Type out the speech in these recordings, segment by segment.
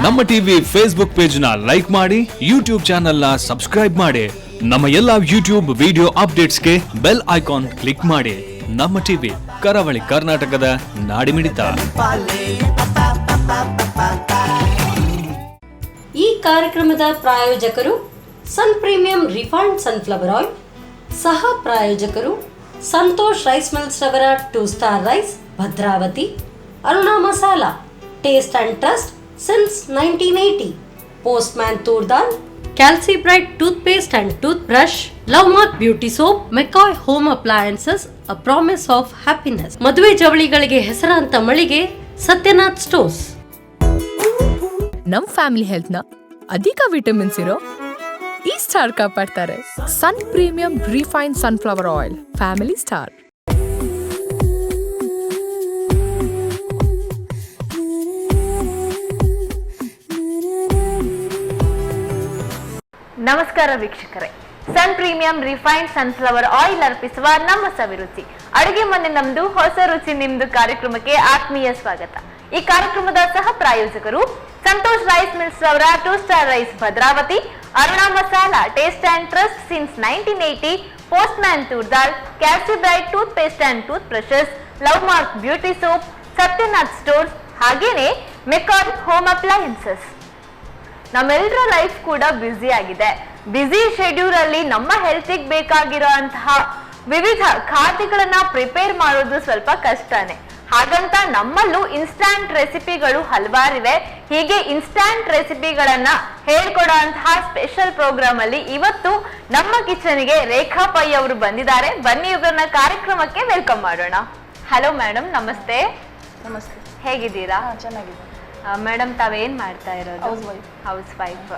ನಮ್ಮ TV Facebook page ನ like ಮಾಡಿ, ಯೂಟ್ಯೂಬ್ ಚಾನೆಲ್ ನ ಸಬ್ಸ್ಕ್ರೈಬ್ ಮಾಡಿ. ನಮ್ಮ ಎಲ್ಲಾ ಯೂಟ್ಯೂಬ್ ವಿಡಿಯೋ ಅಪ್ಡೇಟ್ಸ್ಗೆ ಬೆಲ್ ಐಕಾನ್ ಕ್ಲಿಕ್ ಮಾಡಿ. ನಮ್ಮ ಟಿವಿ ಕರಾವಳಿ ಕರ್ನಾಟಕದ ನಾಡಿಮಿಡಿತ. ಈ ಕಾರ್ಯಕ್ರಮದ ಪ್ರಾಯೋಜಕರು Sun Premium refined sunflower oil, ಸಹ ಪ್ರಾಯೋಜಕರು ಸಂತೋಷ್ ರೈಸ್ ಮಿಲ್ಸ್ ರವರ 2 star rice Bhadravati, Aruna masala taste and trust since 1980, postman toor dal, Calci bright toothpaste and toothbrush, love mark beauty soap, McCoy home appliances, a promise of happiness, ಮದುವೆ ಜವಳಿಗಳಿಗೆ ಹೆಸರಾಂತ ಮಳಿಗೆ Satyanath stores. ನಮ್ family health ನ ಅಧಿಕ ವಿಟಮಿನ್ಸ್ ಇರೋ ಈ ಸ್ಟಾರ್ ಕಾಪಾಡ್ತಾರೆ. Sun Premium refine sunflower oil, family star. ನಮಸ್ಕಾರ ವೀಕ್ಷಕರೇ, Sun Premium refined sunflower oil ಅರ್ಪಿಸುವ ನಮ್ಮ ಸವಿರುಚಿ ಅಡುಗೆ ಮನೆ ನಮ್ದು, ಹೊಸ ರುಚಿ ನಿಮ್ದು ಕಾರ್ಯಕ್ರಮಕ್ಕೆ ಆತ್ಮೀಯ ಸ್ವಾಗತ. ಈ ಕಾರ್ಯಕ್ರಮದ ಸಹ ಪ್ರಾಯೋಜಕರು ಸಂತೋಷ್ ರೈಸ್ ಮಿಲ್ಸ್ ರವರ 2 star rice Bhadravati, Aruna masala taste and trust since 1980, postman toor dal, Calci bright toothpaste and toothbrushes, love mark beauty soap, Satyanath stores, ಹಾಗೇನೆ ಮೆಕಾನ್ ಹೋಮ್ ಅಪ್ಲಯನ್ಸಸ್. ನಮ್ಮೆಲ್ಲರ ಲೈಫ್ ಕೂಡ ಬ್ಯುಸಿ ಆಗಿದೆ. ಬ್ಯುಸಿ ಶೆಡ್ಯೂಲ್ ಅಲ್ಲಿ ನಮ್ಮ ಹೆಲ್ತಿಗೆ ಬೇಕಾಗಿರುವಂತಹ ವಿವಿಧ ಖಾದ್ಯಗಳನ್ನ ಪ್ರಿಪೇರ್ ಮಾಡೋದು ಸ್ವಲ್ಪ ಕಷ್ಟನೇ. ಹಾಗಂತ ನಮ್ಮಲ್ಲೂ ಇನ್ಸ್ಟಾಂಟ್ ರೆಸಿಪಿಗಳು ಹಲವಾರಿವೆ. ಹೀಗೆ ಇನ್ಸ್ಟಾಂಟ್ ರೆಸಿಪಿಗಳನ್ನ ಹೇಳ್ಕೊಡುವಂತಹ ಸ್ಪೆಷಲ್ ಪ್ರೋಗ್ರಾಮ್ ಅಲ್ಲಿ ಇವತ್ತು ನಮ್ಮ ಕಿಚನ್ಗೆ ರೇಖಾ ಪೈ ಅವರು ಬಂದಿದ್ದಾರೆ. ಬನ್ನಿ ಇವ್ರನ್ನ ಕಾರ್ಯಕ್ರಮಕ್ಕೆ ವೆಲ್ಕಮ್ ಮಾಡೋಣ. ಹಲೋ ಮೇಡಮ್, ನಮಸ್ತೆ. ನಮಸ್ತೆ, ಹೇಗಿದ್ದೀರಾ? ಚೆನ್ನಾಗಿದೆ ಮೇಡಮ್. ತಾವೇನ್ ಮಾಡ್ತಾ ಇರೋದು? House wife.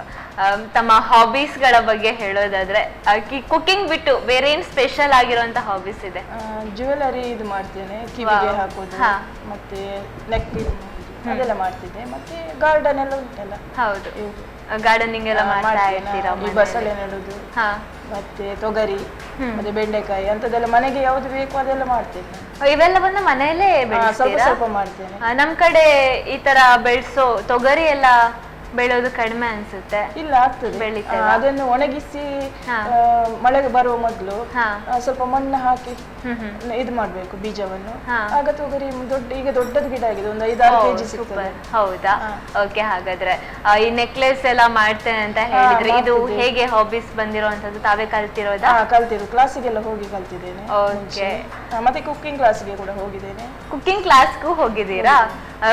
ತಮ್ಮ ಹಾಬೀಸ್ ಗಳ ಬಗ್ಗೆ ಹೇಳೋದಾದ್ರೆ, ಕುಕಿಂಗ್ ಬಿಟ್ಟು ಬೇರೆ ಏನ್ ಸ್ಪೆಷಲ್ ಆಗಿರುವಂತ ಹಾಬೀಸ್ ಇದೆ? ಜ್ಯುವೆಲರಿ ಇದು ಮಾಡ್ತೇನೆ, ಕಿವಿಗೆ ಹಾಕೋದು, ಮತ್ತೆ ನೆಕ್ ಅದೆಲ್ಲ ಮಾಡ್ತಿದ್ದೆ. ಮತ್ತೆ ಗಾರ್ಡನ್ ಎಲ್ಲ ಉಂಟಲ್ಲ. ಹೌದು, ಗಾರ್ಡನಿಂಗ್ ಎಲ್ಲ ಮಾಡ್ತಾ ಇರ್ತೀರಾ? ಬಸಳೆ ನೆಡೋದು, ಮತ್ತೆ ತೊಗರಿ, ಮತ್ತೆ ಬೆಂಡೆಕಾಯಿ ಅಂತದೆಲ್ಲ ಮನೆಗೆ ಯಾವ್ದು ಬೇಕು ಅದೆಲ್ಲ ಮಾಡ್ತೇನೆ. ಇವೆಲ್ಲವನ್ನ ಮನೆಯಲ್ಲೇ ಬೆಳೆಸ್ತೀರಾ? ಸ್ವಲ್ಪ ಮಾಡ್ತೇನೆ. ನಮ್ ಕಡೆ ಈ ತರ ಬೆಳೆಸೋ ತೊಗರಿ ಎಲ್ಲ ಬೆಳೆಯೋದು ಕಡಿಮೆ ಅನ್ಸುತ್ತೆ. ಇಲ್ಲ, ಆಗ್ತದೆ, ಅದನ್ನು ಒಣಗಿಸಿ ಮಳೆಗೆ ಬರುವ ಮೊದಲು ಸ್ವಲ್ಪ ಮಣ್ಣು ಹಾಕಿ ಇದು ಮಾಡ್ಬೇಕು ಬೀಜವನ್ನು. ಆಗ ತೊಗರಿ ಈಗ ದೊಡ್ಡದು ಗಿಡ ಆಗಿದೆ, ಒಂದು 5-6 kg ಸಿಗ್ತದೆ. ಹೌದಾ? ಓಕೆ. ಹಾಗಾದ್ರೆ ಈ ನೆಕ್ಲೆಸ್ ಎಲ್ಲ ಮಾಡ್ತೇನೆ ಅಂತ ಹೇಳಿದ್ರೆ, ಇದು ಹೇಗೆ ಹಾಬೀಸ್ ಬಂದಿರೋಂಥದ್ದು? ತಾವೇ ಕಲ್ತಿರೋದಾ? ಕಲ್ತಿರೋದು, ಕ್ಲಾಸಿಗೆಲ್ಲ ಹೋಗಿ ಕಲ್ತಿದ್ದೇನೆ. ಓಕೆ. ಮತ್ತೆ ಕುಕ್ಕಿಂಗ್ ಕ್ಲಾಸ್ಗೆ ಕೂಡ ಹೋಗಿದ್ದೇನೆ. ಕುಕ್ಕಿಂಗ್ ಕ್ಲಾಸ್ಗೂ ಹೋಗಿದ್ದೀರಾ?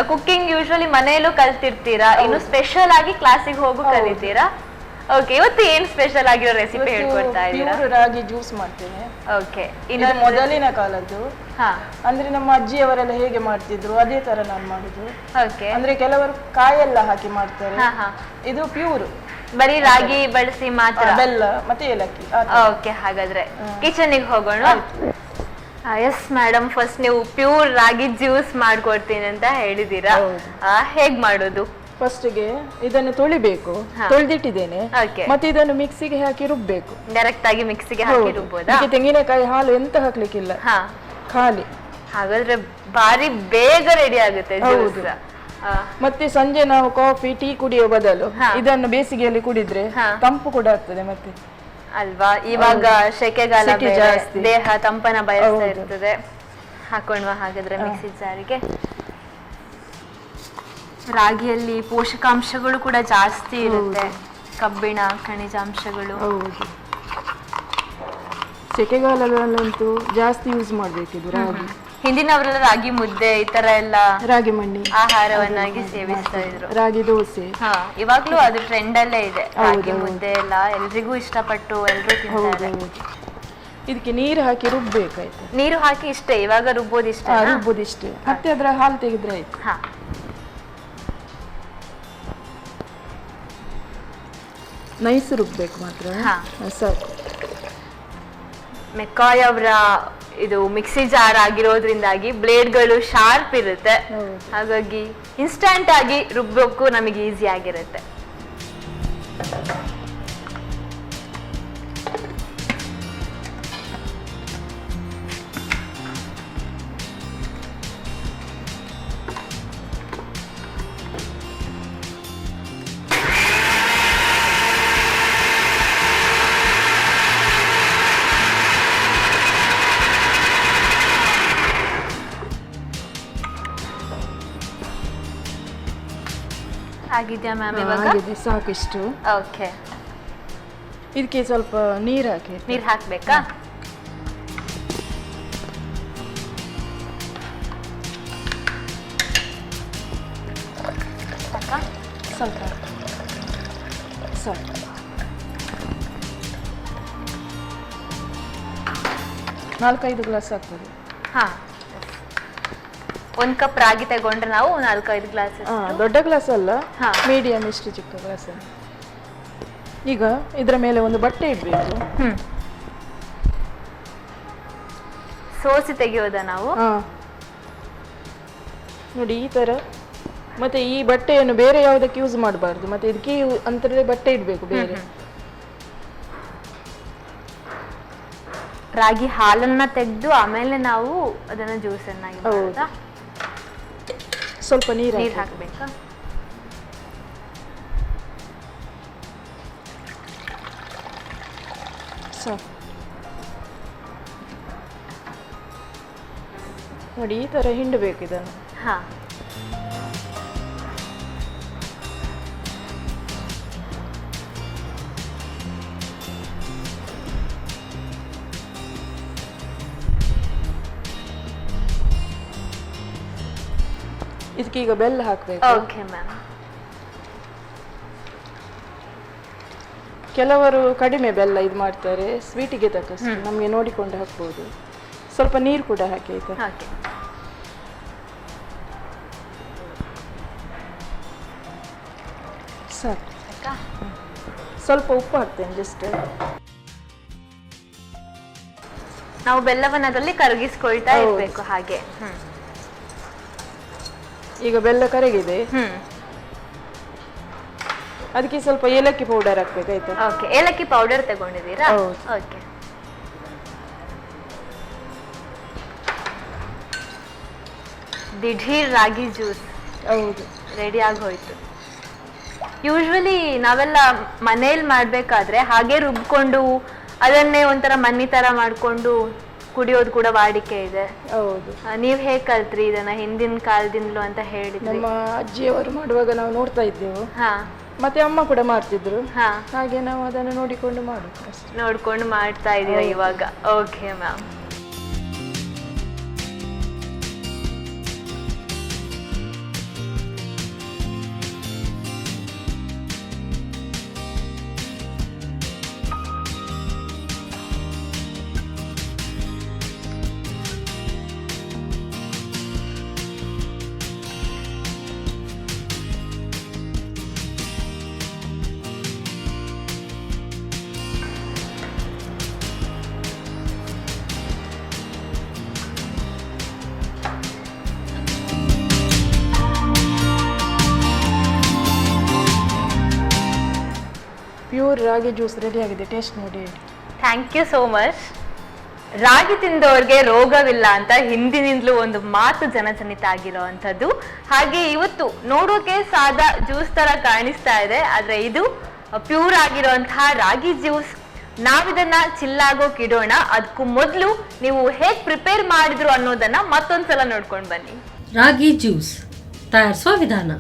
ಕುಕ್ಕಿಂಗ್ ಯೂಶುವಲಿ ಮನೆಯಲ್ಲೂ ಕಲ್ತಿರ್ತೀರಾ, ಇನ್ನು ಸ್ಪೆಷಲ್ ಆಗಿ ಕ್ಲಾಸಿಗೆ ಹೋಗು ಕಲಿತೀರಾ? ಓಕೆ. ಇವತ್ತು ಏನ್ ಸ್ಪೆಷಲ್ ಆಗಿರೋ ರೆಸಿಪಿ ಹೇಳ್ಕೊಡ್ತಾ ಇದ್ದೀರಾ? ರಾಗಿ ಜ್ಯೂಸ್ ಮಾಡ್ತೇನೆ. ಓಕೆ. ಇದು ಮೊದಲಿನ ಕಾಲದ್ದು, ಅಂದ್ರೆ ನಮ್ಮ ಅಜ್ಜಿಯವರೆಲ್ಲ ಹೇಗೆ ಮಾಡ್ತಿದ್ರು ಅದೇ ತರ ನಾನು ಮಾಡುದು. ಓಕೆ. ಅಂದ್ರೆ ಕೆಲವರು ಕಾಯೆಲ್ಲ ಹಾಕಿ ಮಾಡ್ತಾರೆ, ಇದು ಪ್ಯೂರ್ ಬರೀ ರಾಗಿ ಬಳಸಿ ಮಾತ್ರ, ಬೆಲ್ಲ ಮತ್ತೆ ಏಲಕ್ಕಿ. ಓಕೆ. ಹಾಗಾದ್ರೆ ಕಿಚನ್ಗೆ ಹೋಗೋಣ. ಎಸ್ ಮೇಡಮ್, ಫಸ್ಟ್ ನೀವು ಪ್ಯೂರ್ ರಾಗಿ ಜ್ಯೂಸ್ ಮಾಡ್ಕೊಡ್ತೀನಿ ಅಂತ ಹೇಳಿದೀರಾ, ಹೇಗ್ ಮಾಡೋದು? ಫಸ್ಟ್ಗೆ ಇದನ್ನು ತೊಳಿಬೇಕು, ತೊಳೆದಿಟ್ಟಿದ್ದೇನೆ. ಮತ್ತೆ ಇದನ್ನು ಮಿಕ್ಸಿಗೆ ಹಾಕಿ ರುಬ್ಬೇಕು. ಡೈರೆಕ್ಟ್ ಆಗಿ ಮಿಕ್ಸಿಗೆ ಹಾಕಿ ರುಬ್ಬೋದಾ? ತೆಂಗಿನಕಾಯಿ ಹಾಲು ಎಂತ ಹಾಕ್ಲಿಕ್ಕಿಲ್ಲ, ಖಾಲಿ. ಹಾಗಾದ್ರೆ ಬಾರಿ ಬೇಗ ರೆಡಿ ಆಗುತ್ತೆ ಜ್ಯೂಸ್. ಮತ್ತೆ ಸಂಜೆ ನಾವು ಕಾಫಿ ಟೀ ಕುಡಿಯೋ ಬದಲು ಇದನ್ನು ಬೇಸಿಗೆಯಲ್ಲಿ ಕುಡಿದ್ರೆ ತಂಪು ಕೂಡ ಆಗ್ತದೆ. ಮತ್ತೆ ಅಲ್ವಾ, ಇವಾಗ ಸೆಕೆಗಾಲ, ದೇಹ ತಂಪನ ಬಯಸ್ತಾ ಇರ್ತದೆ. ಹಾಕೊಂಡ್ವಾ ಹಾಗಾದ್ರೆ ಮಿಕ್ಸಿ ಜಾರಿಗೆ. ರಾಗಿಯಲ್ಲಿ ಪೋಷಕಾಂಶಗಳು ಕೂಡ ಜಾಸ್ತಿ ಇರುತ್ತೆ, ಕಬ್ಬಿಣ, ಖನಿಜಾಂಶಗಳು. ಸೆಕೆಗಾಲದಲ್ಲಂತೂ ಜಾಸ್ತಿ ಯೂಸ್ ಮಾಡ್ಬೇಕಿದು ರಾಗಿ. ಹಿಂದಿನವರೆಲ್ಲ ರಾಗಿ ಮುದ್ದೆ ಈ ತರ ಎಲ್ಲ ರಾಗಿ ಮಣ್ಣಿ ಆಹಾರವನ್ನಾಗಿ ಸೇವಿಸ್ತಾ ಇದ್ರು. ರಾಗಿ ದೋಸೆ ಇವಾಗ್ಲೂ ಅದು ಟ್ರೆಂಡ್ ಅಲ್ಲೇ ಇದೆ. ರಾಗಿ ಮುದ್ದೆ ಎಲ್ಲ ಎಲ್ರಿಗೂ ಇಷ್ಟಪಟ್ಟು ಎಲ್ರು ತಿಂತಾರೆ. ಇದಕ್ಕೆ ನೀರು ಹಾಕಿ ರುಬ್ಬೇಕಾಯ್ತು. ನೀರು ಹಾಕಿ ಇಷ್ಟೇ, ಇವಾಗ ರುಬ್ಬೋದಿಷ್ಟೇ? ರುಬ್ಬೋದಿಷ್ಟೇ. ಮತ್ತೆ ಅದ್ರ ಹಾಲು ತೆಗೆದ್ರೆ ಆಯ್ತು. ನೈಸ್ ರುಬ್ಬೇಕು ಮಾತ್ರ, ಸಾಕು. ಮೆಕಾಯ್ ಅವರ ಇದು ಮಿಕ್ಸಿ ಜಾರ್ ಆಗಿರೋದ್ರಿಂದಾಗಿ ಬ್ಲೇಡ್ಗಳು ಶಾರ್ಪ್ ಇರುತ್ತೆ, ಹಾಗಾಗಿ ಇನ್ಸ್ಟಂಟ್ ಆಗಿ ರುಬ್ಬೋಕ್ಕೂ ನಮಗೆ ಈಸಿ ಆಗಿರುತ್ತೆ. ಆಗಿದ್ಯಾ ಮ್ಯಾಮ್ ಇವಾಗ? ಆಗಿದೆ, ಸಾಕಿಷ್ಟು. ಓಕೆ, ಇದಕ್ಕೆ ಸ್ವಲ್ಪ ನೀರು ಹಾಕಿ. ನೀರು ಹಾಕ್ಬೇಕಾ? ಸ್ವಲ್ಪ ಸಾಕು. 4-5 ಗ್ಲಾಸ್ ಆಗ್ತದೆ. ಹಾ, 1 ಕಪ್ ರಾಗಿ ತಗೊಂಡ್ರೆ ನಾವು 4-5 ಗ್ಲಾಸ್. ದೊಡ್ಡ ಗ್ಲಾಸ್ ಅಲ್ಲ, ಮೀಡಿಯಂ ಇಷ್ಟು ಚಿಕ್ಕ ಗ್ಲಾಸ್. ಈಗ ಇದರ ಮೇಲೆ ಒಂದು ಬಟ್ಟೆ ಇಡಬೇಕು. ಸೋಸಿ ತೆಗೆಯೋದ ನಾವು? ನೋಡಿ ಈ ತರ. ಮತ್ತೆ ಈ ಬಟ್ಟೆಯನ್ನು ಬೇರೆ ಯಾವುದಕ್ಕೆ ಯೂಸ್ ಮಾಡಬಾರ್ದು, ಮತ್ತೆ ಇದಕ್ಕೆ ಅಂತಲೇ ಬಟ್ಟೆ ಇಡಬೇಕು ಬೇರೆ. ರಾಗಿ ಹಾಲನ್ನ ತೆಗೆದು ಆಮೇಲೆ ನಾವು ಅದನ್ನ ಜ್ಯೂಸ್ ಅನ್ನಾಗಿ ಮಾಡೋದಾ? ಸ್ವಲ್ಪ ನೀರು ಹಾಕ್ಬೇಕಾ? ನೋಡಿ ಈ ತರ ಹಿಂಡಬೇಕು ಇದನ್ನು. ಹಾ, ಇದಕ್ಕೆ ಈಗ ಬೆಲ್ಲ ಹಾಕಬೇಕು. Okay ma'am. ಕೆಲವರು ಕಡಿಮೆ ಬೆಲ್ಲ ಇದು ಮಾಡ್ತಾರೆ, ಸ್ವೀಟಿಗೆ ತಕ್ಕಷ್ಟು ನಮಗೆ ನೋಡಿಕೊಂಡು ಹಾಕ್ಬೋದು. ಸ್ವಲ್ಪ ನೀರು ಕೂಡ ಹಾಕಿ ಆಯ್ತಾ? ಓಕೆ. ಸಾಕು. ಸ್ವಲ್ಪ ಉಪ್ಪು ಹಾಕ್ತೇನೆ ಜಸ್ಟ್. ನಾವು ಬೆಲ್ಲವನ್ನು ಅದರಲ್ಲಿ ಕರಗಿಸ್ಕೊಳ್ತಾ ಇರಬೇಕು ಹಾಗೆ. ಈಗ ಬೆಲ್ಲ ಕರಗಿದೆ, ಅದಕ್ಕೆ ಸ್ವಲ್ಪ ಏಲಕ್ಕಿ ಪೌಡರ್ ಹಾಕ್ಬೇಕು ಆಯ್ತಾ? ಓಕೆ, ಏಲಕ್ಕಿ ಪೌಡರ್ ತಗೊಂಡಿದ್ದೀರಾ? ಓಕೆ. ದಿಢೀರ್ ರಾಗಿ ಜ್ಯೂಸ್ ಹೌದು ರೆಡಿ ಆಗಿ ಹೋಯ್ತು. ಯೂಶ್ವಲಿ ನಾವೆಲ್ಲ ಮನೇಲಿ ಮಾಡ್ಬೇಕಾದ್ರೆ ಹಾಗೆ ರುಬ್ಕೊಂಡು ಅದನ್ನೇ ಒಂಥರ ಮಣ್ಣಿ ತರ ಮಾಡ್ಕೊಂಡು ಕುಡಿಯೋದು ಕೂಡ ವಾಡಿಕೆ ಇದೆ. ಹೌದು. ನೀವ್ ಹೇಗ್ ಕಲ್ತ್ರಿ ಇದನ್ನ ಹಿಂದಿನ ಕಾಲದಿಂದಲೂ ಅಂತ ಹೇಳಿದ್ರಿ? ನಮ್ಮ ಅಜ್ಜಿಯವರು ಮಾಡುವಾಗ ನಾವು ನೋಡ್ತಾ ಇದ್ದೆವು. ಮತ್ತೆ ಅಮ್ಮ ಕೂಡ ಮಾಡ್ತಿದ್ರು, ಹಾಗೆ ನಾವು ಅದನ್ನು ನೋಡಿಕೊಂಡು ನೋಡ್ಕೊಂಡು ಮಾಡ್ತಾ ಇದೀರಾ ಇವಾಗ? Okay ma'am. Pure ragi juice ready ಆಗಿದೆ, ಟೇಸ್ಟ್ ನೋಡಿ. Thank you so much. Ragi ತಿಂದವ್ರಿಗೆ ರೋಗವಿಲ್ಲ ಅಂತ ಹಿಂದಿನಿಂದಲೂ ಒಂದು ಮಾತು ಜನಜನಿತ ಆಗಿರೋವಂಥದ್ದು. ಹಾಗೆ ಇವತ್ತು ನೋಡೋಕೆ ಸಾದಾ ಜ್ಯೂಸ್ ತರ ಕಾಣಿಸ್ತಾ ಇದೆ, ಆದ್ರೆ ಇದು ಪ್ಯೂರ್ ಆಗಿರುವಂತಹ ರಾಗಿ ಜ್ಯೂಸ್. ನಾವಿದನ್ನ ಚಿಲ್ಲಾಗೋಕ್ ಇಡೋಣ. ಅದಕ್ಕೂ ಮೊದಲು ನೀವು ಹೇಗ್ ಪ್ರಿಪೇರ್ ಮಾಡಿದ್ರು ಅನ್ನೋದನ್ನ ಮತ್ತೊಂದ್ಸಲ ನೋಡ್ಕೊಂಡು ಬನ್ನಿ. ರಾಗಿ ಜ್ಯೂಸ್ ತಯಾರಿಸುವ ವಿಧಾನ.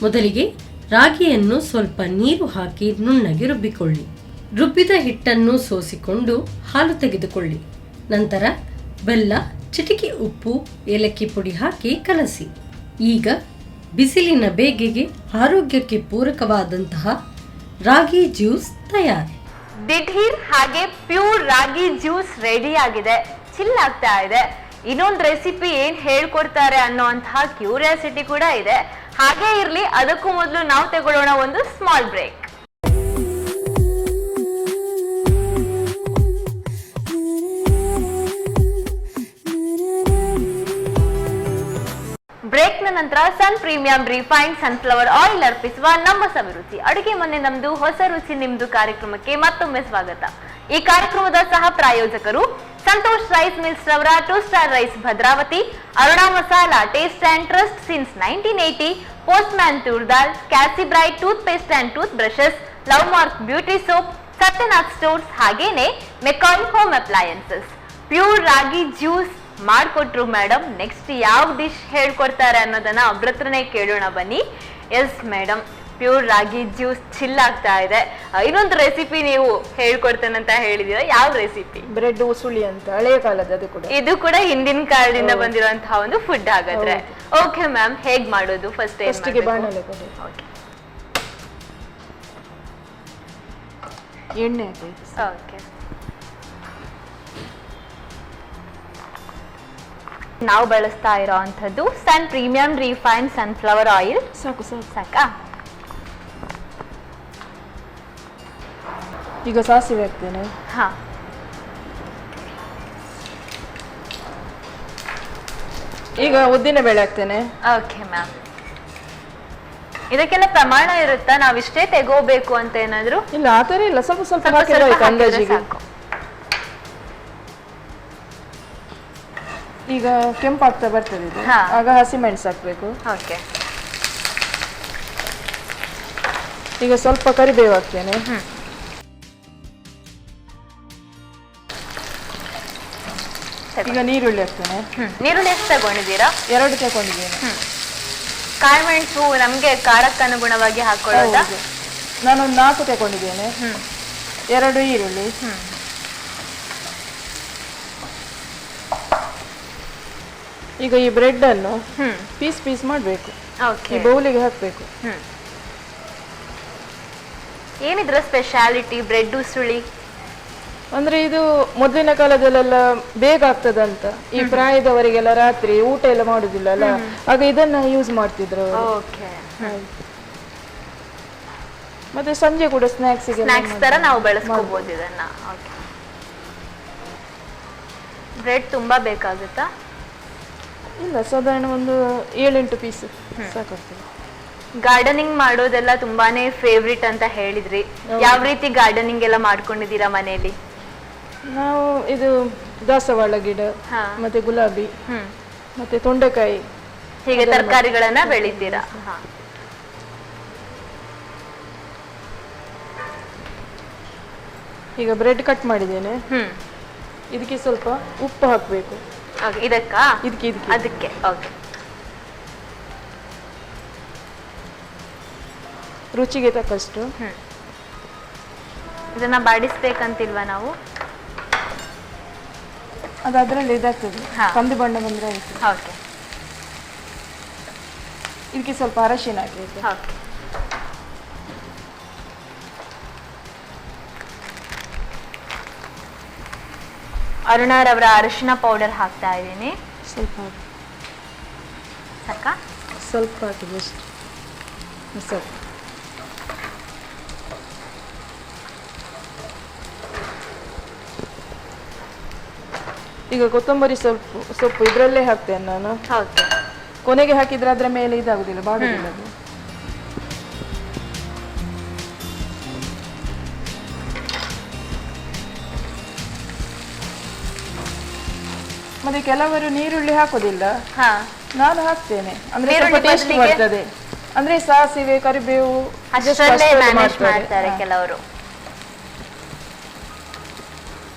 ಮೊದಲಿಗೆ ರಾಗಿಯನ್ನು ಸ್ವಲ್ಪ ನೀರು ಹಾಕಿ ನುಣ್ಣಗೆ ರುಬ್ಬಿಕೊಳ್ಳಿ. ರುಬ್ಬಿದ ಹಿಟ್ಟನ್ನು ಸೋಸಿಕೊಂಡು ಹಾಲು ತೆಗೆದುಕೊಳ್ಳಿ. ನಂತರ ಬೆಲ್ಲ, ಚಿಟಿಕೆ ಉಪ್ಪು, ಏಲಕ್ಕಿ ಪುಡಿ ಹಾಕಿ ಕಲಸಿ. ಈಗ ಬಿಸಿಲಿನ ಬೇಗೆಗೆ ಆರೋಗ್ಯಕ್ಕೆ ಪೂರಕವಾದಂತಹ ರಾಗಿ ಜ್ಯೂಸ್ ತಯಾರಿ. ದಿಢೀರ್ ಹಾಗೆ ಪ್ಯೂರ್ ರಾಗಿ ಜ್ಯೂಸ್ ರೆಡಿ ಆಗಿದೆ, ಚಿಲ್ ಆಗ್ತಾ ಇದೆ. ಇನ್ನೊಂದು ರೆಸಿಪಿ ಏನ್ ಹೇಳ್ಕೊಡ್ತಾರೆ ಅನ್ನೋಂತಹ ಕ್ಯೂರಿಯಾಸಿಟಿ ಕೂಡ ಇದೆ. ಹಾಗೆ ಇರ್ಲಿ, ಅದಕ್ಕೂ ಮೊದಲು ನಾವು ತಗೊಳ್ಳೋಣ ಒಂದು ಸ್ಮಾಲ್ ಬ್ರೇಕ್. ಬ್ರೇಕ್ ನ ನಂತರ ಸನ್ ಪ್ರೀಮಿಯಂ ರಿಫೈನ್ಡ್ ಸನ್ಫ್ಲವರ್ ಆಯಿಲ್ ಅರ್ಪಿಸುವ ನಮ್ಮ ಸವಿರುಚಿ ಅಡುಗೆ ಮನೆ ನಮ್ದು ಹೊಸ ರುಚಿ ನಿಮ್ದು ಕಾರ್ಯಕ್ರಮಕ್ಕೆ ಮತ್ತೊಮ್ಮೆ ಸ್ವಾಗತ. ಈ ಕಾರ್ಯಕ್ರಮದ ಸಹ ಪ್ರಾಯೋಜಕರು ಸಂತೋಷ್ ರೈಸ್ ಮಿಲ್ಸ್ ರವರ 2 star rice Bhadravati, Aruna masala taste and trust since 1980, postman toor dal, Calci bright toothpaste and toothbrushes, love mark beauty soap, Satyanath stores, ಹಾಗೇನೆ McCoy home appliances. Pure ragi juice ಮಾಡ್ಕೊಟ್ರು ಮೇಡಮ್. ನೆಕ್ಸ್ಟ್ ಯಾವ ಡಿಶ್ ಹೇಳ್ಕೊಡ್ತಾರೆ ಅನ್ನೋದನ್ನ ಅವ್ರ ಹತ್ರನೇ ಕೇಳೋಣ ಬನ್ನಿ. Yes madam, pure ragi juice chill ಆಗ್ತಾ ಇದೆ. ಇನ್ನೊಂದು ರೆಸಿಪಿ ನೀವು ಹೇಳ್ಕೊಡ್ತೇನಂತ ಹೇಳಿದೀರಾ, ಯಾವ ರೆಸಿಪಿ? ಬ್ರೆಡ್ ಉಸುಳಿ ಅಂತ ಹಳೆಯ ಕಾಲದ, ಇದು ಕೂಡ ಹಿಂದಿನ ಕಾಲದಿಂದ ಬಂದಿರುವಂತಹ ಒಂದು ಫುಡ್ ಹಾಗಾದ್ರೆ. ಓಕೆ ಮ್ಯಾಮ್, ಹೇಗ್ ಮಾಡೋದು? ಫಸ್ಟ್ ಬಾಣಲೆ ಕೊಡಿ, ಎಣ್ಣೆ ಓಕೆ. ನಾವು ಬಳಸ್ತಾ ಇರೋವಂಥದ್ದು ಸನ್ ಪ್ರೀಮಿಯಂ ರಿಫೈನ್ ಸನ್ಫ್ಲವರ್ ಆಯಿಲ್. ಸಾಕು ಸಾಕು ಸಾಕಾ? ಈಗ ಸಾಸಿವೆ ಹಾಕ್ತೇನೆ. ಹಾ, ಈಗ ಉದ್ದಿನ ಬೇಳೆ ಹಾಕ್ತೇನೆ. Okay ma'am. ಇದಕ್ಕೆಲ್ಲ ಪ್ರಮಾಣ ಇರುತ್ತಾ? ನಾವಿಷ್ಟೇ ತೆಗೋಬೇಕು ಅಂತ ಏನಾದ್ರು? ಇಲ್ಲ, ಆ ಥರ ಇಲ್ಲ, ಸ್ವಲ್ಪ ಸ್ವಲ್ಪ ಹಾಕಿದ್ರೆ ಆಯ್ತು ಅಂದಾಜಿಗೆ. ಈಗ ಕೆಂಪಾಗ್ತಾ ಬರ್ತದೆ ಇದು, ಆಗ ಹಸಿಮೆಣಸು ಹಾಕ್ಬೇಕು. ಓಕೆ. ಈಗ ಸ್ವಲ್ಪ ಕರಿಬೇವು ಹಾಕ್ತೇನೆ. ಈಗ ನೀರುಳ್ಳಿ ಹಾಕ್ತೇನೆ. ನೀರುಳ್ಳಿ ಎಷ್ಟು ತಗೊಂಡಿದ್ದೀರಾ? 2 ತಗೊಂಡಿದ್ದೇನೆ. ಕಾಳು ಮೆಣಸು ನಮ್ಗೆ ಖಾರಕ್ಕೆ ಅನುಗುಣವಾಗಿ ಹಾಕೊಳ್ಳೋದಾ? ನಾನೊಂದು 4 ತಗೊಂಡಿದ್ದೇನೆ. 2 ಈರುಳ್ಳಿ. ಈಗ ಈ ಬ್ರೆಡ್ ಅನ್ನು ಪೀಸ್ ಪೀಸ್ ಮಾಡಬೇಕು. ಈ ಬೌಲಿಗೆ ಹಾಕಬೇಕು. ಏನಿದ್ರ ಸ್ಪೆಷಾಲಿಟಿ ಬ್ರೆಡ್ ಉಸುಳಿ? ಅಂದ್ರೆ ಇದು ಮೊದಲಿನ ಕಾಲದಲ್ಲೆಲ್ಲ ಬೇಗ ಆಗ್ತದಂತ. ಈ ಪ್ರಾಯದವರಿಗೆಲ್ಲ ರಾತ್ರಿ ಊಟ ಎಲ್ಲ ಮಾಡುದಿಲ್ಲ ಅಲ್ಲ, ಆಗ ಇದನ್ನ ಯೂಸ್ ಮಾಡ್ತಿದ್ರು. ಮತ್ತೆ ಸಂಜೆ ಕೂಡ ಸ್ನಾಕ್ಸ್ ತರ ನಾವು ಬೆಳೆಸ್ಕೋಬಹುದು ಇದನ್ನ. ಬ್ರೆಡ್ ತುಂಬಾ ಬೇಕಾಗುತ್ತಾ? ಇಲ್ಲ, ಸಾಧಾರಣ ಒಂದು 7-8 ಪೀಸ್ ಸಾಕಾಗ್ತದೆ. ಗಾರ್ಡನಿಂಗ್ ಮಾಡೋದೆಲ್ಲ ತುಂಬಾನೇ ಫೇವ್ರಿಟ್ ಅಂತ ಹೇಳಿದ್ರಿ. ಯಾವ ರೀತಿ ಗಾರ್ಡನಿಂಗ್ ಎಲ್ಲ ಮಾಡ್ಕೊಂಡಿದ್ದೀರಾ ಮನೆಯಲ್ಲಿ? ನಾವು ಇದು ದಾಸವಾಳ ಗಿಡ, ಮತ್ತೆ ಗುಲಾಬಿ, ಮತ್ತೆ ತೊಂಡೆಕಾಯಿ, ಹೀಗೆ ತರಕಾರಿಗಳನ್ನ ಬೆಳಿತೀರಾ? ಈಗ ಬ್ರೆಡ್ ಕಟ್ ಮಾಡಿದ್ದೇನೆ. ಇದಕ್ಕೆ ಸ್ವಲ್ಪ ಉಪ್ಪು ಹಾಕಬೇಕು. ಇದಕ್ಕಾ? ಇದಕ್ಕೆ ಅದಕ್ಕೆ. ಓಕೆ. ರುಚಿಗೆ ತಕ್ಕಷ್ಟು. ಇದನ್ನ ಬಾಡಿಸ್ಬೇಕಂತಿಲ್ವಾ ನಾವು? ಅದು ಅದರಲ್ಲಿ ಇದಾಗ್ತದೆ, ಕಂದು ಬಣ್ಣ ಬಂದ್ರೆ ಆಯ್ತು. ಓಕೆ. ಇದಕ್ಕೆ ಸ್ವಲ್ಪ ಅರಶಿನ ಹಾಕಬೇಕು. ಓಕೆ. ಅರುಣಾರವರ ಅರಿಶಿನ ಪೌಡರ್ ಹಾಕ್ತಾ ಇದ್ದೀನಿ. ಸ್ವಲ್ಪ ಸಾಕಾ? ಸ್ವಲ್ಪ ಹಾಕಿದೆ ಅಷ್ಟು. ಸ್ವಲ್ಪ ಈಗ ಕೊತ್ತಂಬರಿ ಸೊಪ್ಪು ಇದರಲ್ಲೇ ಹಾಕ್ತೇನೆ ನಾನು. ಕೊನೆಗೆ ಹಾಕಿದ್ರೆ ಅದರ ಮೇಲೆ ಇದಾಗುದಿಲ್ಲ, ಬಾಡುದಿಲ್ಲ ಅದು. ಮತ್ತೆ ಕೆಲವರು ನೀರುಳ್ಳಿ ಹಾಕೋದಿಲ್ಲ, ನಾನು ಹಾಕ್ತೇನೆ. ಅಂದ್ರೆ ಸ್ವಲ್ಪ ಟೇಸ್ಟ್ ಬರ್ತದೆ. ಅಂದ್ರೆ ಸಾಸಿವೆ, ಕರಿಬೇವು ಮಾಡ್ತಾರೆ ಕೆಲವರು.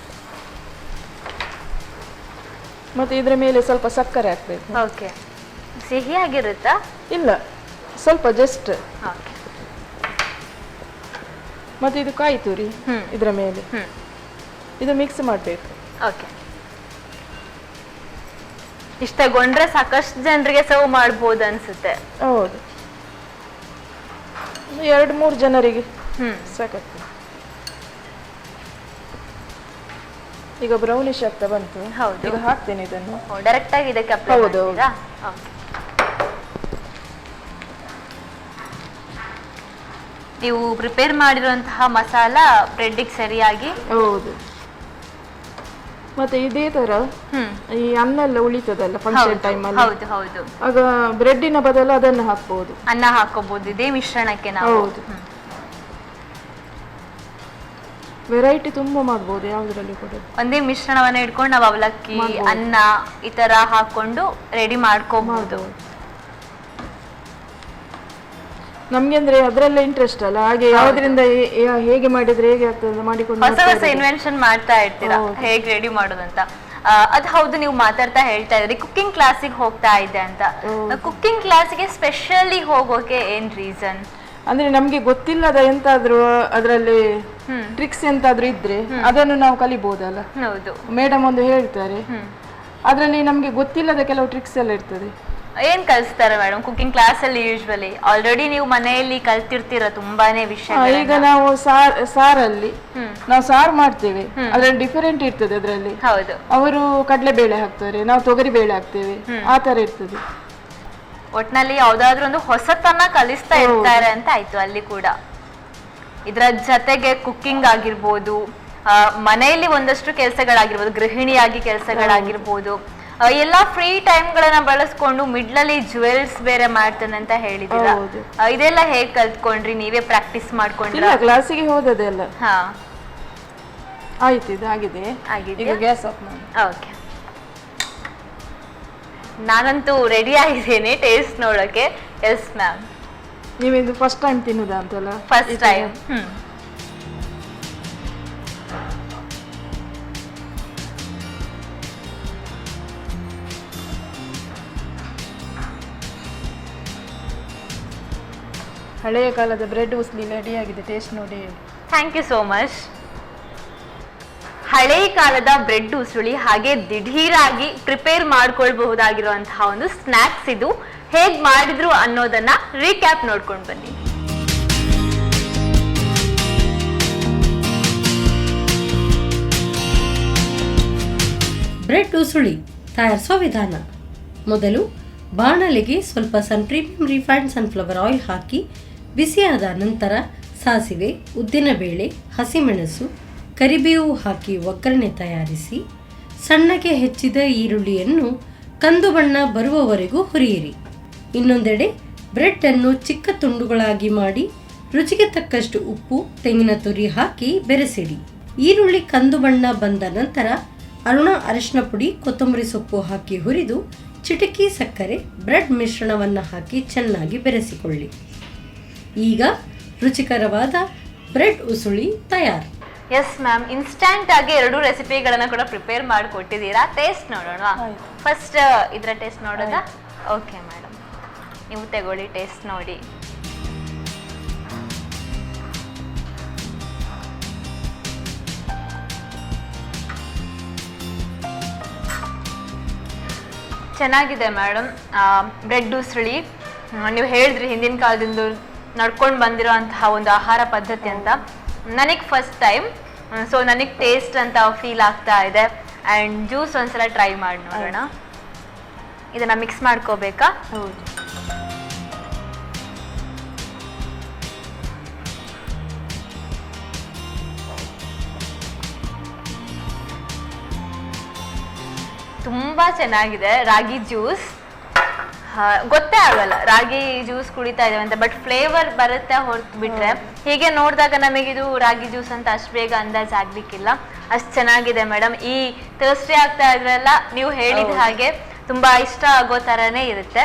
ಮತ್ತೆ ಇದ್ರ ಮೇಲೆ ಸ್ವಲ್ಪ ಸಕ್ಕರೆ ಹಾಕ್ಬೇಕು. ಓಕೆ. ಸಿಹಿ ಆಗಿರುತ್ತಾ? ಇಲ್ಲ, ಸ್ವಲ್ಪ ಜಸ್ಟ್. ಮತ್ತೆ ಇದು ಕಾಯಿ ತುರಿ ಇದ್ರ ಮೇಲೆ, ಇದು ಮಿಕ್ಸ್ ಮಾಡ್ಬೇಕು. ಓಕೆ. ಇಷ್ಟ ತಗೊಂಡ್ರೆ ಸಾಕಷ್ಟು ಜನರಿಗೆ ಸರ್ವ್ ಮಾಡಬಹುದು ಅನ್ಸುತ್ತೆ. ಹೌದು, 2-3 ಜನರಿಗೆ ಸಾಕಾಗ್ತದೆ. ಈಗ ಬ್ರೌನಿಶ್ ಆಗ್ತಾ ಬಂತು. ಈಗ ಹಾಕ್ತೇನೆ ಇದನ್ನು ಡೈರೆಕ್ಟ್ ಆಗಿ ಇದಕ್ಕೆ ಅಪ್ಲೈ ಮಾಡ್ತೀರಾ? ನೀವು ಪ್ರಿಪೇರ್ ಮಾಡಿರುವಂತಹ ಮಸಾಲ ಬ್ರೆಡ್ಗೆ ಸರಿಯಾಗಿ. ಹೌದು. ಮತ್ತೆ ಇದೇ ತರ ಈ ಅನ್ನ ಎಲ್ಲ ಉಳಿತದಲ್ಲ ಫಂಕ್ಷನ್ ಟೈಮ್ ಅಲ್ಲಿ, ಹೌದು ಹೌದು, ಆಗ ಬ್ರೆಡ್ಡಿನ ಬದಲು ಅದನ್ನು ಹಾಕಬಹುದು. ಅನ್ನ ಹಾಕೋಬಹುದು ಇದೇ ಮಿಶ್ರಣಕ್ಕೆ ನಾವು. ಹೌದು, ವೆರೈಟಿ ತುಂಬಾ ಮಾಡಬಹುದು ಯಾವುದರಲ್ಲಿ ಕೂಡ. ಒಂದೇ ಮಿಶ್ರಣವನ್ನ ಇಟ್ಕೊಂಡು ನಾವು ಅವಲಕ್ಕಿ, ಅನ್ನ ಈ ತರ ಹಾಕೊಂಡು ರೆಡಿ ಮಾಡ್ಕೋಬಹುದು. ನಮ್ಗೆ ಅಂದ್ರೆ ಅದ್ರಲ್ಲೇ ಇಂಟ್ರೆಸ್ಟ್ ಅಲ್ಲ, ಹಾಗೆ ಯಾವ್ದ್ರಿಂದ ಹೇಗೆ ಮಾಡಿದ್ರೆ ಹೇಗೆ ಆಗ್ತದೆ ಮಾಡಿಕೊಂಡು ಹೊಸ ಹೊಸ ಇನ್ವೆನ್ಷನ್ ಮಾಡ್ತಾ ಇರ್ತೀರಾ ಹೇಗೆ ರೆಡಿ ಮಾಡೋದಂತ. ಅದ್ ಹೌದು, ನೀವು ಮಾತಾಡ್ತಾ ಹೇಳ್ತಾ ಇದ್ರಿ ಕುಕ್ಕಿಂಗ್ ಕ್ಲಾಸಿಗೆ ಹೋಗ್ತಾ ಇದ್ದೆ ಅಂತ. ಕುಕ್ಕಿಂಗ್ ಕ್ಲಾಸಿಗೆ ಸ್ಪೆಷಲಿ ಹೋಗೋಕೆ ಏನ್ ರೀಸನ್? ಅಂದ್ರೆ ನಮ್ಗೆ ಗೊತ್ತಿಲ್ಲದ ಎಂತಾದ್ರೂ ಅದರಲ್ಲಿ ಟ್ರಿಕ್ಸ್ ಎಂತಾದ್ರೂ ಇದ್ರೆ ಅದನ್ನು ನಾವು ಕಲಿಬಹುದಲ್ಲ. ಹೌದು, ಮೇಡಮ್ ಒಂದು ಹೇಳ್ತಾರೆ, ಅದ್ರಲ್ಲಿ ನಮ್ಗೆ ಗೊತ್ತಿಲ್ಲದ ಕೆಲವು ಟ್ರಿಕ್ಸ್ ಎಲ್ಲ ಇರ್ತದೆ. ಏನ್ ಕಲಿಸ್ತಾರೆ ಮೇಡಮ್ ಕುಕಿಂಗ್ ಕ್ಲಾಸ್ ಅಲ್ಲಿ? ಯೂಶ್ವಲಿ ಆಲ್ರೆಡಿ ನೀವು ಮನೆಯಲ್ಲಿ ಕಲ್ತಿರ್ತೀರ ತುಂಬಾನೇ ವಿಷಯ. ಈಗ ನಾವು ಸಾರಲ್ಲಿ ನಾವು ಸಾರು ಮಾಡ್ತೇವೆ, ಅದ್ರಲ್ಲಿ ಡಿಫರೆಂಟ್ ಇರ್ತದೆ. ಅದ್ರಲ್ಲಿ ಹೌದು, ಅವರು ಕಡಲೆ ಬೇಳೆ ಹಾಕ್ತಾರೆ, ನಾವು ತೊಗರಿ ಬೇಳೆ ಹಾಕ್ತೇವೆ, ಆ ತರ ಇರ್ತದೆ. ಒಟ್ನಲ್ಲಿ ಯಾವ್ದಾದ್ರು ಒಂದು ಹೊಸತನ ಕಲಿಸ್ತಾ ಇರ್ತಾರೆ ಅಂತ ಆಯ್ತು ಅಲ್ಲಿ ಕೂಡ. ಇದ್ರ ಜೊತೆಗೆ ಕುಕ್ಕಿಂಗ್ ಆಗಿರ್ಬೋದು, ಮನೆಯಲ್ಲಿ ಒಂದಷ್ಟು ಕೆಲಸಗಳಾಗಿರ್ಬೋದು, ಗೃಹಿಣಿಯಾಗಿ ಕೆಲಸಗಳಾಗಿರ್ಬೋದು, ಎಲ್ಲಾ ಫ್ರೀ ಟೈಮ್ ಗಳನ್ನ ಬಳಸ್ಕೊಂಡು ಮಿಡ್ಲಲ್ಲಿ ಜುವೆಲ್ಸ್ ಬೇರೆ ಮಾಡ್ತಾನೆ ಅಂತ ಹೇಳಿದಿರ. ಇದೆಲ್ಲ ಹೇಗ್ ಕಲ್ತ್ಕೊಂಡ್ರಿ? ನೀವೇ ಪ್ರಾಕ್ಟೀಸ್ ಮಾಡ್ಕೊಂಡ್ರಿ? ಕ್ಲಾಸಿಗೆ ಹೋದದೆಲ್ಲ. ಹಾ, ಆಯ್ತು, ಇದು ಆಗಿದೆ. ಈಗ ಗ್ಯಾಸ್ ಆಫ್ ಮಾಡಿ. ಓಕೆ, ನಾನಂತೂ ರೆಡಿ ಆಗಿದ್ದೇನೆ ಟೇಸ್ಟ್ ನೋಡೋಕೆ. Yes ma'am. ನೀವಿದು ಫಸ್ಟ್ ಟೈಮ್ ತಿನ್ನುದಾ ಅಂತಲ್ಲ? First time. ಹಳೆಯ ಕಾಲದ ಬ್ರೆಡ್ ಉಸ್ಲಿ ರೆಡಿ ಆಗಿದೆ, ಟೇಸ್ಟ್ ನೋಡಿ. Thank you so much. ಹಳೆ ಕಾಲದ ಬ್ರೆಡ್ ಉಸುಳಿ ಹಾಗೆ ದಿಢೀರಾಗಿ ಪ್ರಿಪೇರ್ ಮಾಡ್ಕೊಳ್ಬಹುದಾಗಿರುವಂತಹ ಒಂದು ಸ್ನಾಕ್ಸ್ ಇದು. ಹೇಗ್ ಮಾಡಿದ್ರು ಅನ್ನೋದನ್ನ ರೀಕ್ಯಾಪ್ ನೋಡ್ಕೊಂಡು ಬನ್ನಿ. ಬ್ರೆಡ್ ಉಸುಳಿ ತಯಾರಿಸೋ ವಿಧಾನ. ಮೊದಲು ಬಾಣಲೆಗೆ ಸ್ವಲ್ಪ ಪ್ರೀಮಿಯಂ ರಿಫೈನ್ಡ್ ಸನ್ಫ್ಲವರ್ ಆಯಿಲ್ ಹಾಕಿ ಬಿಸಿಯಾದ ನಂತರ ಸಾಸಿವೆ, ಉದ್ದಿನಬೇಳೆ, ಹಸಿಮೆಣಸು, ಕರಿಬೇವು ಹಾಕಿ ಒಗ್ಗರಣೆ ತಯಾರಿಸಿ ಸಣ್ಣಗೆ ಹೆಚ್ಚಿದ ಈರುಳ್ಳಿಯನ್ನು ಕಂದು ಬಣ್ಣ ಬರುವವರೆಗೂ ಹುರಿಯಿರಿ. ಇನ್ನೊಂದೆಡೆ ಬ್ರೆಡ್ ಅನ್ನು ಚಿಕ್ಕ ತುಂಡುಗಳಾಗಿ ಮಾಡಿ ರುಚಿಗೆ ತಕ್ಕಷ್ಟು ಉಪ್ಪು, ತೆಂಗಿನ ತುರಿ ಹಾಕಿ ಬೆರೆಸಿಡಿ. ಈರುಳ್ಳಿ ಕಂದು ಬಣ್ಣ ಬಂದ ನಂತರ ಅರಿಶಿನ ಪುಡಿ, ಕೊತ್ತಂಬರಿ ಸೊಪ್ಪು ಹಾಕಿ ಹುರಿದು ಚಿಟಕಿ ಸಕ್ಕರೆ, ಬ್ರೆಡ್ ಮಿಶ್ರಣವನ್ನು ಹಾಕಿ ಚೆನ್ನಾಗಿ ಬೆರೆಸಿಕೊಳ್ಳಿ. ಈಗ ರುಚಿಕರವಾದ ಬ್ರೆಡ್ ಉಸುಳಿ ತಯಾರು. ಎಸ್ ಮ್ಯಾಮ್, ಇನ್ಸ್ಟಂಟ್ ಆಗಿ 2 ರೆಸಿಪಿಗಳನ್ನ ಕೂಡ ಪ್ರಿಪೇರ್ ಮಾಡಿ ಕೊಟ್ಟಿದ್ದೀರಾ. ಟೇಸ್ಟ್ ನೋಡೋಣ. ಫಸ್ಟ್ ಇದರ ಟೇಸ್ಟ್ ನೋಡೋದಾ? ಓಕೆ ಮೇಡಮ್, ನೀವು ತಗೊಳ್ಳಿ, ಟೇಸ್ಟ್ ನೋಡಿ. ಚೆನ್ನಾಗಿದೆ ಮೇಡಮ್. ಬ್ರೆಡ್ ಉಸುಳಿ ನೀವು ಹೇಳಿದ್ರಿ ಹಿಂದಿನ ಕಾಲದಿಂದ ನಡ್ಕೊಂಡು ಬಂದಿರೋಂತಹ ಒಂದು ಆಹಾರ ಪದ್ಧತಿ ಅಂತ. ನನಗೆ ಫಸ್ಟ್ ಟೈಮ್, ಸೊ ನನಗೆ ಟೇಸ್ಟ್ ಅಂತ ಫೀಲ್ ಆಗ್ತಾ ಇದೆ. ಆ್ಯಂಡ್ ಜ್ಯೂಸ್ ಒಂದ್ಸಲ ಟ್ರೈ ಮಾಡಿ ನೋಡೋಣ. ಇದನ್ನು ಮಿಕ್ಸ್ ಮಾಡ್ಕೋಬೇಕಾ? ಹೌದು. ತುಂಬ ಚೆನ್ನಾಗಿದೆ. ರಾಗಿ ಜ್ಯೂಸ್ ಗೊತ್ತೇ ಆಗಲ್ಲ ರಾಗಿ ಜ್ಯೂಸ್ ಕುಡಿತಾ ಇದ್ದೇವೆ ಅಂತ, ಬಟ್ ಫ್ಲೇವರ್ ಬರುತ್ತೆ ಹೊರತು ಬಿಟ್ರೆ ಹೀಗೆ ನೋಡಿದಾಗ ನಮಗಿದು ರಾಗಿ ಜ್ಯೂಸ್ ಅಂತ ಅಷ್ಟು ಬೇಗ ಅಂದಾಜು ಆಗ್ಲಿಕ್ಕಿಲ್ಲ. ಅಷ್ಟು ಚೆನ್ನಾಗಿದೆ ಮೇಡಮ್. ಈ ಥರ್ಸ್ಡೇ ಆಗ್ತಾ ಇದ್ರಲ್ಲ, ನೀವು ಹೇಳಿದ ಹಾಗೆ ತುಂಬಾ ಇಷ್ಟ ಆಗೋ ಥರನೇ ಇರುತ್ತೆ.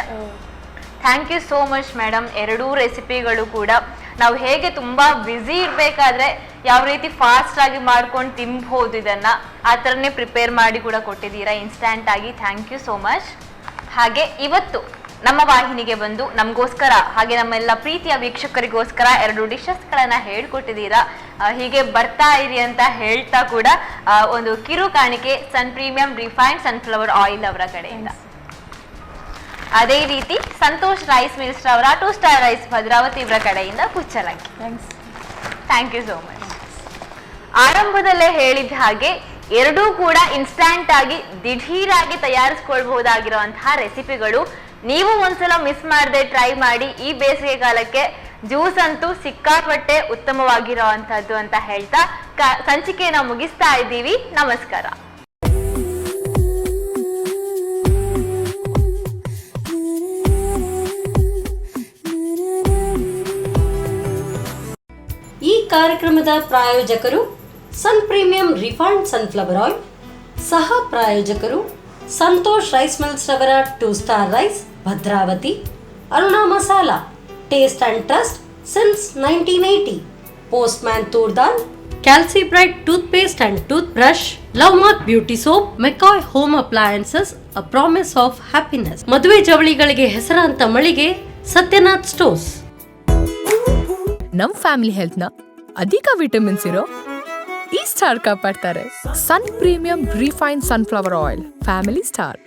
Thank you so much madam. 2 ರೆಸಿಪಿಗಳು ಕೂಡ ನಾವು ಹೇಗೆ ತುಂಬಾ ಬ್ಯುಸಿ ಇರಬೇಕಾದ್ರೆ ಯಾವ ರೀತಿ ಫಾಸ್ಟ್ ಆಗಿ ಮಾಡ್ಕೊಂಡು ತಿನ್ಬಹುದು ಇದನ್ನ, ಆ ಥರನೇ ಪ್ರಿಪೇರ್ ಮಾಡಿ ಕೂಡ ಕೊಟ್ಟಿದ್ದೀರಾ ಇನ್ಸ್ಟಂಟ್ ಆಗಿ. Thank you so much. ಹಾಗೆ ಇವತ್ತು ನಮ್ಮ ವಾಹಿನಿಗೆ ಬಂದು ನಮಗೋಸ್ಕರ ಹಾಗೆ ನಮ್ಮೆಲ್ಲ ಪ್ರೀತಿಯ ವೀಕ್ಷಕರಿಗೋಸ್ಕರ 2 ಡಿಶಸ್ಗಳನ್ನ ಹೇಳ್ಕೊಟ್ಟಿದ್ದೀರಾ. ಹೀಗೆ ಬರ್ತಾ ಇರಿ ಅಂತ ಹೇಳ್ತಾ ಕೂಡ ಒಂದು ಕಿರು ಕಾಣಿಕೆ ಸನ್ ಪ್ರೀಮಿಯಂ ರಿಫೈನ್ಡ್ ಸನ್ಫ್ಲವರ್ ಆಯಿಲ್ ಅವರ ಕಡೆಯಿಂದ. ಅದೇ ರೀತಿ ಸಂತೋಷ್ ರೈಸ್ ಮಿಲ್ಸ್ ಅವರ 2 ಸ್ಟಾರ್ ರೈಸ್ ಭದ್ರಾವತಿ ಇವರ ಕಡೆಯಿಂದ ಕುಚ್ಚಲಕ್ಕಿ. Thank you so much. ಆರಂಭದಲ್ಲೇ ಹೇಳಿದ ಹಾಗೆ 2 ಕೂಡ ಇನ್ಸ್ಟಂಟ್ ಆಗಿ ದಿಢೀರಾಗಿ ತಯಾರಿಸ್ಕೊಳ್ಬಹುದಾಗಿರುವಂತಹ ರೆಸಿಪಿಗಳು. ನೀವು ಒಂದ್ಸಲ ಮಿಸ್ ಮಾಡದೆ ಟ್ರೈ ಮಾಡಿ. ಈ ಬೇಸಿಗೆ ಕಾಲಕ್ಕೆ ಜ್ಯೂಸ್ ಅಂತೂ ಸಿಕ್ಕಾಪಟ್ಟೆ ಉತ್ತಮವಾಗಿರುವಂತಹದ್ದು ಅಂತ ಹೇಳ್ತಾ ಸಂಚಿಕೆಯನ್ನು ಮುಗಿಸ್ತಾ ಇದ್ದೀವಿ. ನಮಸ್ಕಾರ. ಈ ಕಾರ್ಯಕ್ರಮದ ಪ್ರಾಯೋಜಕರು Sun Premium refined sunflower oil, ಸಹ ಪ್ರಾಯೋಜಕರು ಸಂತೋಷ್ ರೈಸ್ ಮಿಲ್ಸ್ ರವರ 2 star rice Bhadravati, Aruna masala, taste and trust since 1980, postman toor dal, Calci bright toothpaste and toothbrush, love mark beauty soap, McCoy home appliances, a promise of happiness. ಮದುವೆ ಜವಳಿಗಳಿಗೆ ಹೆಸರಾಂತ ಮಳಿಗೆ Satyanath stores. ನಮ್ family health ನ ಅಧಿಕ ವಿಟಮಿನ್ಸ್ ಇರೋ ಈ ಸ್ಟಾರ್ ಕಾಪಾಡ್ತಾರೆ. Sun Premium refine sunflower oil, family star.